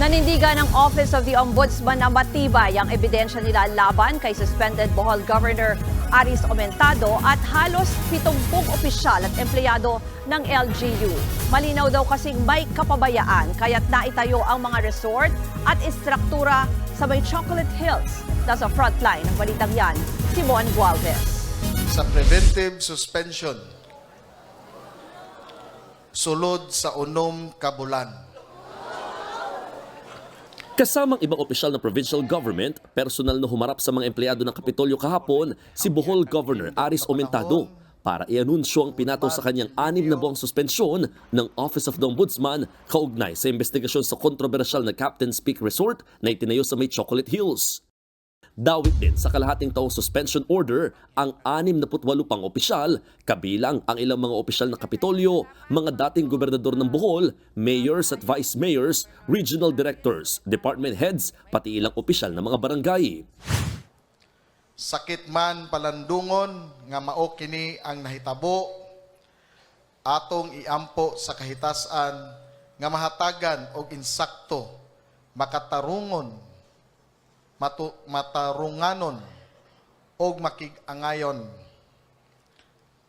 Nanindigan ng Office of the Ombudsman na matibay ang ebidensya nila laban kay suspended Bohol Governor Aris Omentado at halos 70 opisyal at empleyado ng LGU. Malinaw daw kasing may kapabayaan kaya't naitayo ang mga resort at istruktura sa may Chocolate Hills. Nasa frontline ng balitang yan, si Mon Gualvez. Sa preventive suspension, sulod sa unom ka bulan. Kasamang ibang opisyal ng provincial government, personal na humarap sa mga empleyado ng Kapitolyo kahapon si Bohol Governor Aris Omentado para i-anunsyo ang pinato sa kanyang 6 na buwang suspensyon ng Office of the Ombudsman kaugnay sa investigasyon sa kontrobersyal na Captain's Peak Resort na itinayo sa may Chocolate Hills. Dawit din sa kalahating taong suspension order ang 68 pang opisyal, kabilang ang ilang mga opisyal ng Kapitolyo, mga dating gobernador ng Bohol, mayors at vice mayors, regional directors, department heads, pati ilang opisyal ng mga barangay. Sakit man palandungon nga mao kini ang nahitabo atong iampo sa kahitasan nga mahatagan og insakto makatarungon matarunganon o makigangayon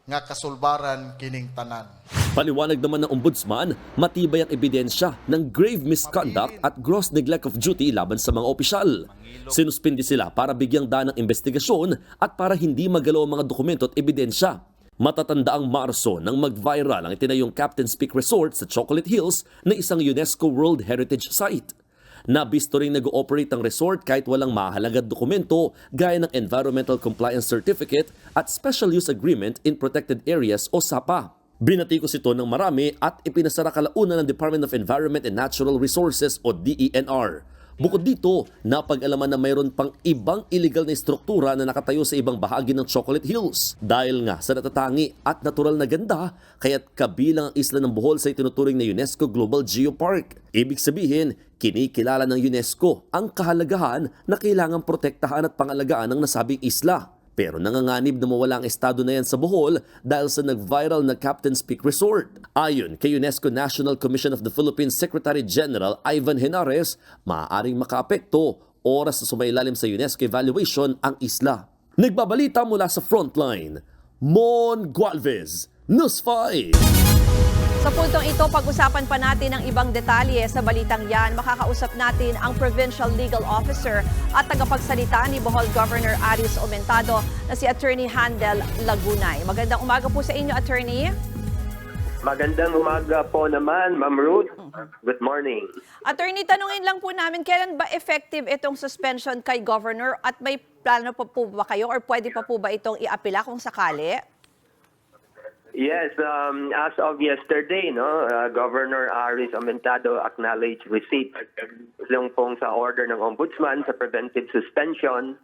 nga kasulbaran kining tanan. Paliwanag naman ng ombudsman, matibay ang ebidensya ng grave misconduct at gross neglect of duty laban sa mga opisyal. Sinuspindi sila para bigyang daan ng investigasyon at para hindi magalaw ang mga dokumento at ebidensya. Matatanda ang Marso nang mag-viral ang itinayong Captain's Peak Resort sa Chocolate Hills na isang UNESCO World Heritage Site. Nabisto rin nag-ooperate ang resort kahit walang mahalagang dokumento gaya ng Environmental Compliance Certificate at Special Use Agreement in Protected Areas o SAPA. Binatikos ito ng marami at ipinasara kalaunan ng Department of Environment and Natural Resources o DENR. Bukod dito, napag-alaman na mayroon pang ibang illegal na struktura na nakatayo sa ibang bahagi ng Chocolate Hills. Dahil nga sa natatangi at natural na ganda, kaya't kabilang ang isla ng Bohol sa itinuturing na UNESCO Global Geopark. Ibig sabihin, kinikilala ng UNESCO ang kahalagahan na kailangang protektahan at pangalagaan ng nasabing isla. Pero nanganganib na mawala ang estado na yan sa Bohol dahil sa nag-viral na Captain's Peak Resort. Ayon kay UNESCO National Commission of the Philippines Secretary General Ivan Henares, maaaring makaapekto oras na sumailalim sa UNESCO evaluation ang isla. Nagbabalita mula sa Frontline, Mon Gualvez, News 5. Sa puntong ito, pag-usapan pa natin ang ibang detalye sa balitang yan. Makakausap natin ang Provincial Legal Officer at tagapagsalita ni Bohol Governor Aris Omentado na si Attorney Handel Lagunay. Magandang umaga po sa inyo, Attorney. Magandang umaga po naman, Ma'am Ruth. Good morning. Attorney, tanungin lang po namin, kailan ba effective itong suspension kay Governor at may plano pa po ba kayo or pwede pa po ba itong iapila kung sakali? Yes, as of yesterday, Governor Aris Omentado acknowledged receipt yung pong sa order ng Ombudsman sa preventive suspension.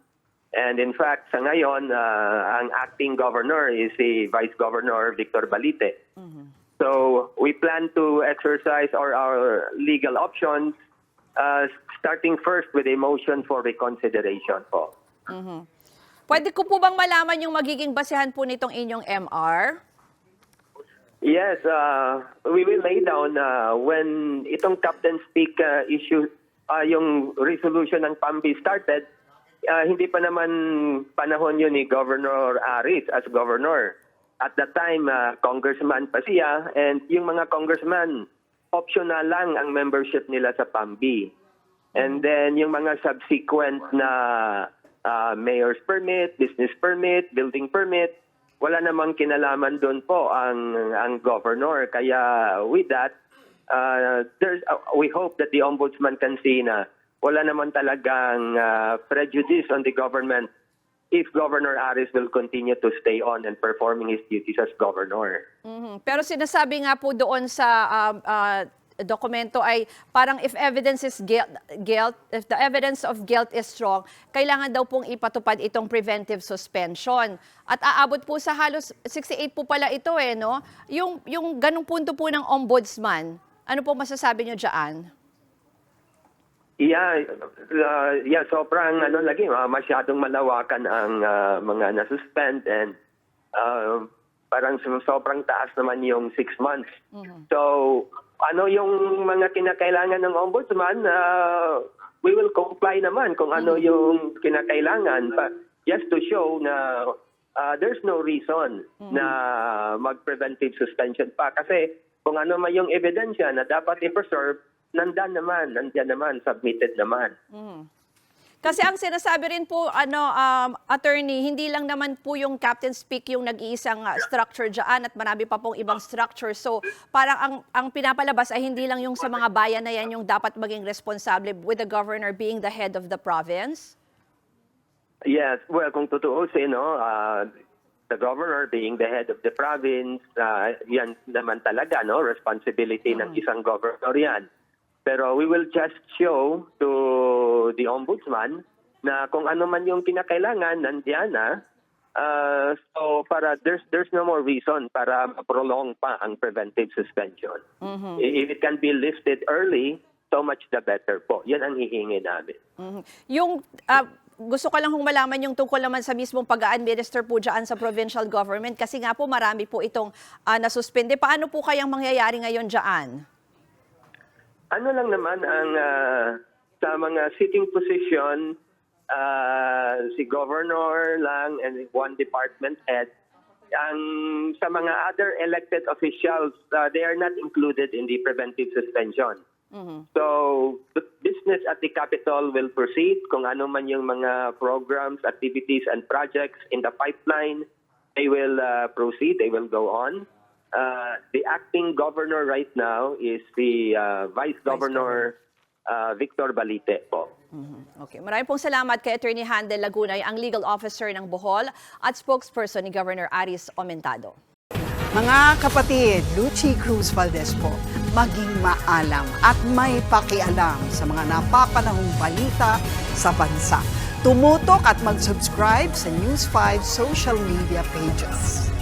And in fact, sa ngayon, ang acting governor is si Vice Governor Victor Balite. So we plan to exercise our legal options, starting first with a motion for reconsideration po. Pwede ko po bang malaman yung magiging basehan po nitong inyong MR? Yes, we will lay down when itong Captain's Peak issue, yung resolution ng PAMBI started, hindi pa naman panahon yun ni Governor Aris as governor. At that time, congressman pa siya, and yung mga congressman, optional lang ang membership nila sa PAMBI. And then yung mga subsequent na mayor's permit, business permit, building permit, wala namang kinalaman doon po ang governor. Kaya with that, we hope that the ombudsman can see na wala naman talagang prejudice on the government if Governor Aris will continue to stay on and performing his duties as governor. Pero sinasabi nga po doon sa dokumento ay parang if evidence is guilt, if the evidence of guilt is strong, kailangan daw pong ipatupad itong preventive suspension. At aabot po sa halos 68 po pala ito no? Yung ganung punto po ng ombudsman, ano po masasabi nyo dyan? Yeah, sobrang masyadong malawakan ang mga nasuspend and parang sobrang taas naman yung 6 months. So ano yung mga kinakailangan ng ombudsman, we will comply naman kung ano yung kinakailangan. But just to show na there's no reason na mag-preventive suspension pa. Kasi kung ano man yung ebidensya na dapat i-preserve, nandiyan naman, submitted naman. Kasi ang sinasabi rin po, attorney, hindi lang naman po yung Captain's Peak yung nag-iisang structure dyan at marami pa pong ibang structure. So parang ang pinapalabas ay hindi lang yung sa mga bayan na yan yung dapat maging responsable with the governor being the head of the province? Yes, well, kung tutuusin, the governor being the head of the province, yan naman talaga, responsibility ng isang governor yan. Pero we will just show to the ombudsman na kung ano man yung kinakailangan, nandiyan na. So para there's no more reason para prolong pa ang preventive suspension. If it can be lifted early, so much the better po. Yan ang hihingi namin. Yung gusto ko lang malaman yung tungkol naman sa mismong pag-administer po dyan sa provincial government kasi nga po marami po itong nasuspende. Paano po kayang mangyayari ngayon dyan? Ano lang naman ang sa mga sitting position, si governor lang and one department head. Ang sa mga other elected officials, they are not included in the preventive suspension. So, the business at the Capitol will proceed kung ano man yung mga programs, activities, and projects in the pipeline. They will proceed, they will go on. The acting governor right now is the Vice Governor Victor Balite po. Okay. Maraming pong salamat kay Attorney Handel Lagunay, ang legal officer ng Bohol at spokesperson ni Governor Aris Omentado. Mga kapatid, Lucy Cruz Valdez po, maging maalam at may pakialam sa mga napapanahong balita sa bansa. Tumutok at mag-subscribe sa News 5 social media pages.